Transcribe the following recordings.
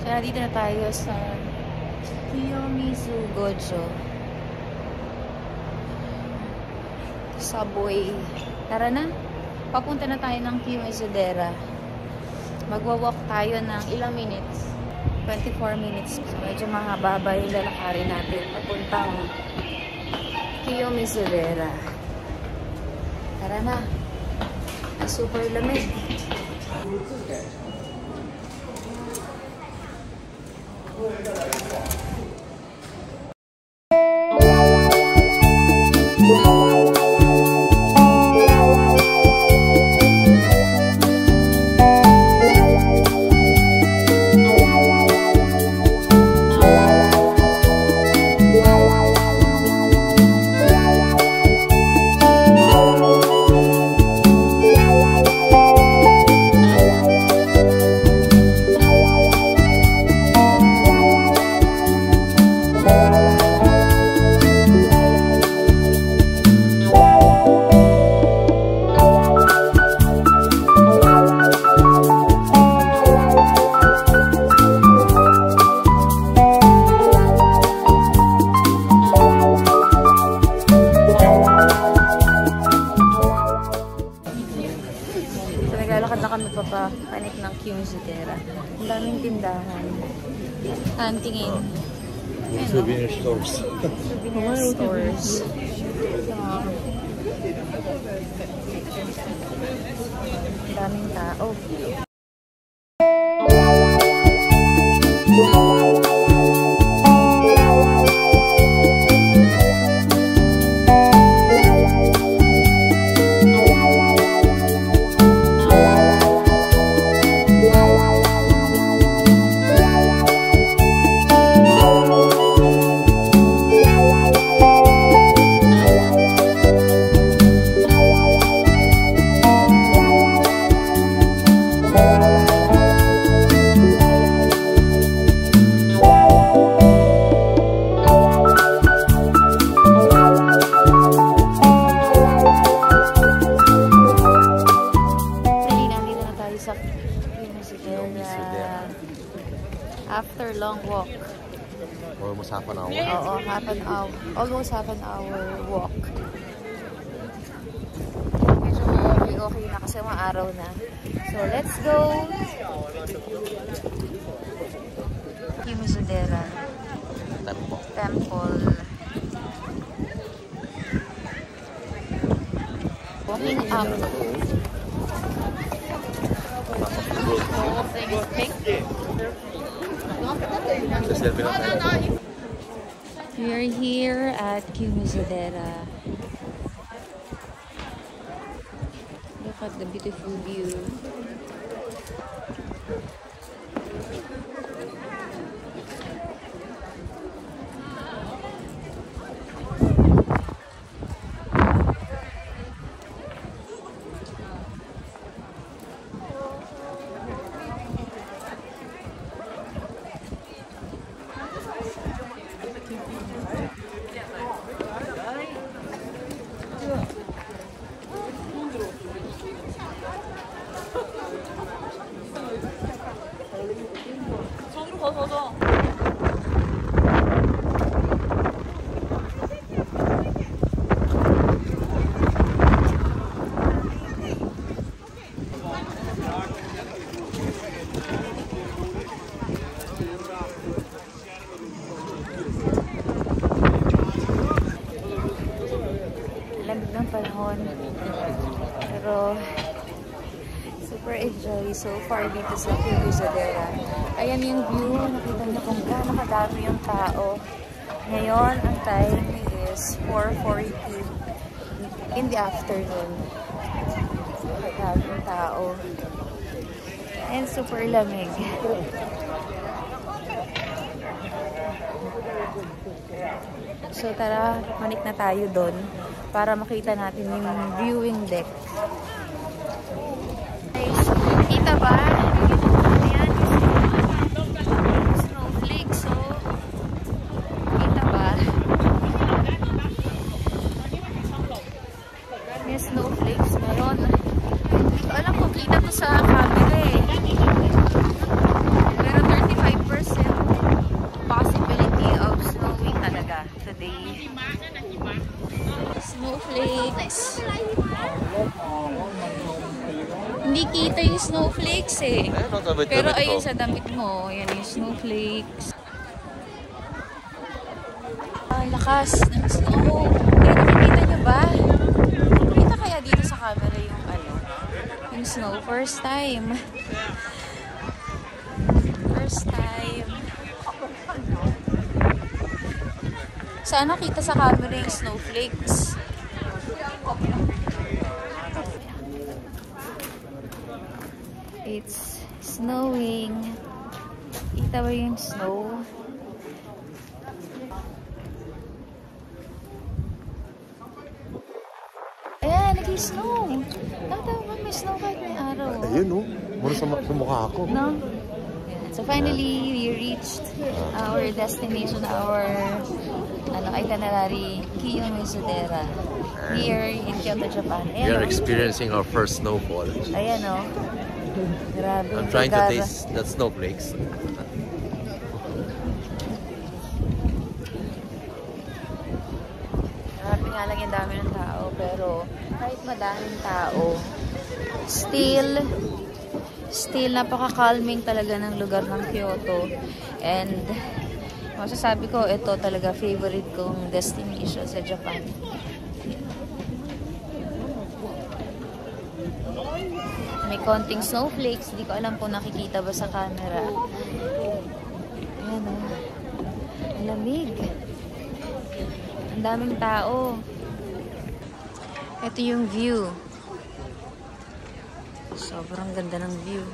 Kaya dito na tayo sa Kiyomizu Gojo. Subway. Tara na. Papunta na tayo ng Kiyomizu-dera. Magwa-walk tayo ng ilang minutes. 24 minutes. So, medyo mahaba yung lalakarin natin. Papuntang Kiyomizu-dera. Tara na. Super lamig. Panik ng Kiyomizu-dera. Ang daming tindahan. Tingin. Souvenir stores. Souvenir stores. Ang daming tao. After long walk. Almost half an hour. Oo, half an hour. Almost half an hour walk. Medyo okay na kasi mga araw na. So, let's go! Kiyomizu-dera. Temple. Walking up. We are here at Kiyomizu-dera. Look at the beautiful view. Lamig ng panahon. Pero super enjoy so far dito sa Kiyomizu-dera. Ayan yung view. Nakita niyo kung gaano kadami yung tao. Ngayon, ang time is 4:40 in the afternoon. Kadami yung tao. And super lamig. So tara, manik na tayo doon para makita natin yung viewing deck. Guys, kita ba? Ayan, snowflake. So, kita ba? May snowflakes ngayon. Alam ko, kita to sa camera eh. Pero 35% snowflakes eh. Pero ayun sa damit mo, yan yung snowflakes. Ang lakas ng snow. Kaya nakikita nyo ba? Kita kaya dito sa camera yung yung snow. First time. First time. Sana kita sa camera yung snowflakes. It's snowing. Kita ba yung snow? Ayan, nag-snow. Nakatawa ba may snow kahit may araw? Ayun, no? Muna sa mukha ako. No? So finally, we reached our destination, our itinerary, Kiyomizu-dera, here in Kyoto, Japan. Ayan, We are experiencing our first snowfall. Ayan, oh. Grabe. I'm trying to taste the snowflakes. Grabe nga lang yung dami ng tao, pero kahit madaming tao, still napaka-calming talaga ng lugar ng Kyoto. And masasabi ko, ito talaga favorite kong destination sa Japan. May konting snowflakes. Di ko alam kung nakikita ba sa camera. Ayan o. Ang lamig. Ang daming tao. Ito yung view. Sobrang ganda ng view.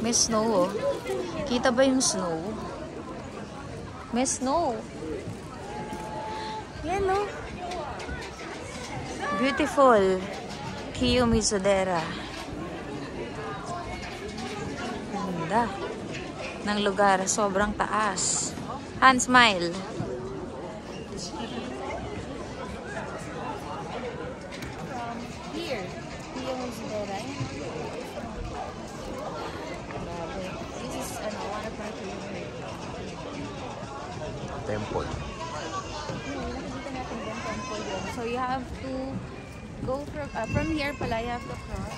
May snow oh. Kita ba yung snow? May snow. Yan oh. Beautiful Kiyomizu-dera. Ganda ng lugar, sobrang taas. Hand smile. Here, Kiyomizu-dera. This is one of our favorite Temple. So you have to go from here pala, you have to cross.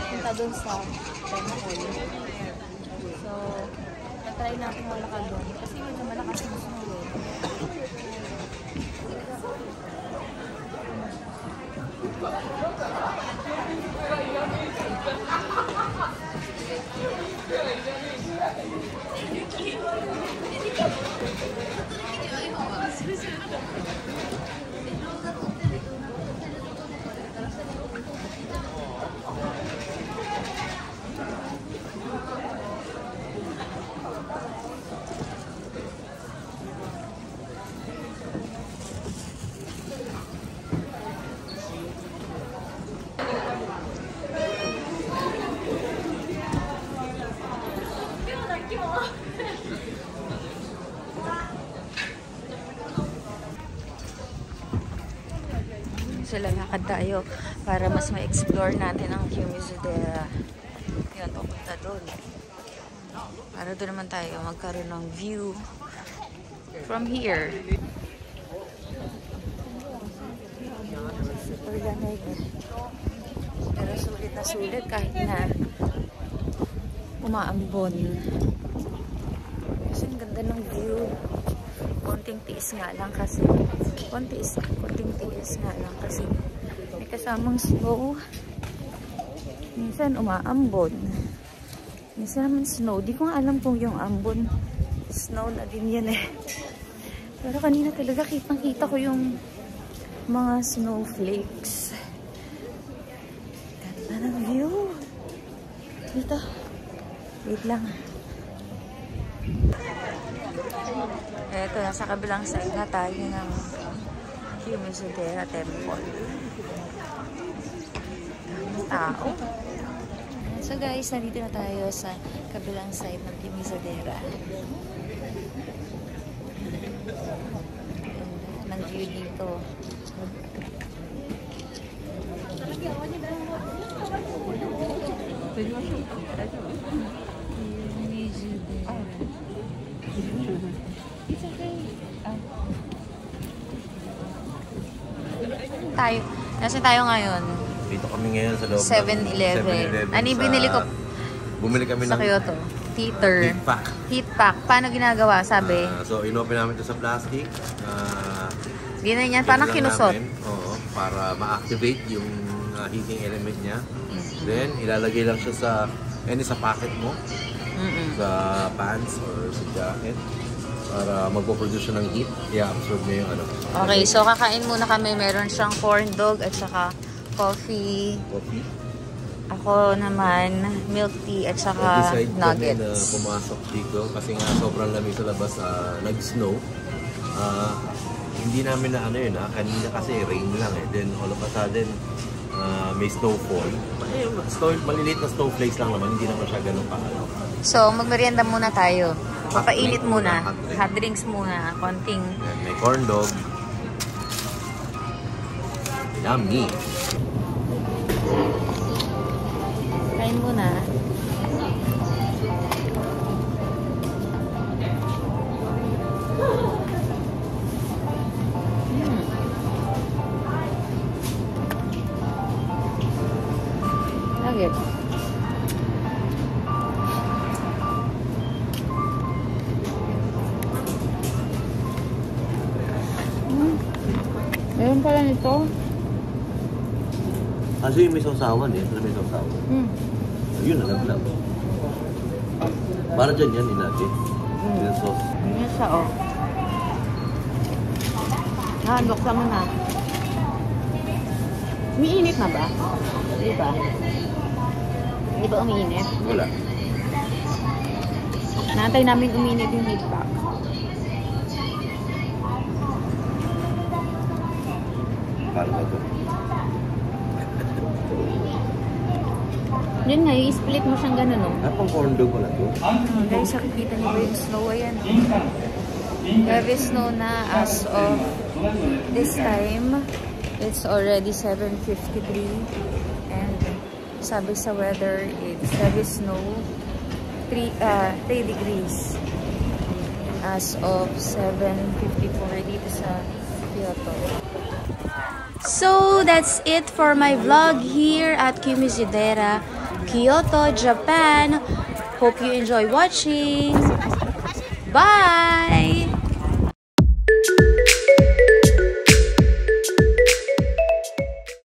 Punta dun sa temple. So, natry natin malakad dun. Kasi medyo malakas yung snow eh. So, lalakad tayo para mas ma-explore natin ang Kiyomizu-dera. Yun, papunta doon. Para doon naman tayo magkaroon ng view from here. Super lamig. Pero sulit na sulit kahit na umaambon. Kasi ang ganda ng view. Konting tiis nga lang kasi konting tiis nga lang kasi may kasamang snow. Minsan umaambon, minsan naman snow. Di ko nga alam kung yung ambon snow na din yan eh. Pero kanina talaga kitang-kita ko yung mga snowflakes. Ganda ng view dito. Wait lang. Eto, nasa kabilang side na tayo ng Kiyomizu-dera Temple. Daming tao. So guys, nandito na tayo sa kabilang side ng Kiyomizu-dera. Ng view dito. It's okay. tayo? Nasaan tayo ngayon? Dito kami ngayon sa loob 7-Eleven. Ano yung binili ko? Bumili kami sa ng Kyoto. Heater. heat pack. Heat pack. Paano ginagawa, sabi? So, inopen namin ito sa plastic. Ganyan yan, parang kinusot. Oo, para ma-activate yung heating element niya. Then, ilalagay lang siya sa packet mo. Sa pants or sa jacket. Para magpo-produce siya ng heat. I-absorb niya yung ano. Okay, so kakain muna kami. Meron siyang corn dog at saka coffee. Ako naman, milk tea at saka nuggets. Kami na pumasok dito kasi nga sobrang lamig sa labas, nag-snow. Hindi namin na ano yun, kanina kasi rain lang eh. Then all of a sudden, may snowfall. Maliliit na snowflakes lang naman, hindi naman siya ganun paano. So, magmerienda muna tayo. Papainit muna. Hot drinks muna. Konting. May corn dog. Yummy. Kain muna. Nugget. Meron pala nito. Kasi may sausawan eh. May sausawan. Yun, nalaglag. Para dyan yan, inagit. Yung sauce. Yan siya, oh. Buksan mo na. Umiinit na ba? Di ba? Di ba umiinit? Wala. Naantay namin umiinit yung heat pack. Paano ba ito? Yun nga, yung split mo siyang gano'n, no? Pang corn dog ko na ito. Guys, nakikita niyo ba yung snow? Ayan. Heavy snow na as of this time. It's already 7:53 and sabi sa weather, it's heavy snow. 3 degrees as of 7:54 dito sa Kyoto. So, that's it for my vlog here at Kimizudera, Kyoto, Japan. Hope you enjoy watching. Bye!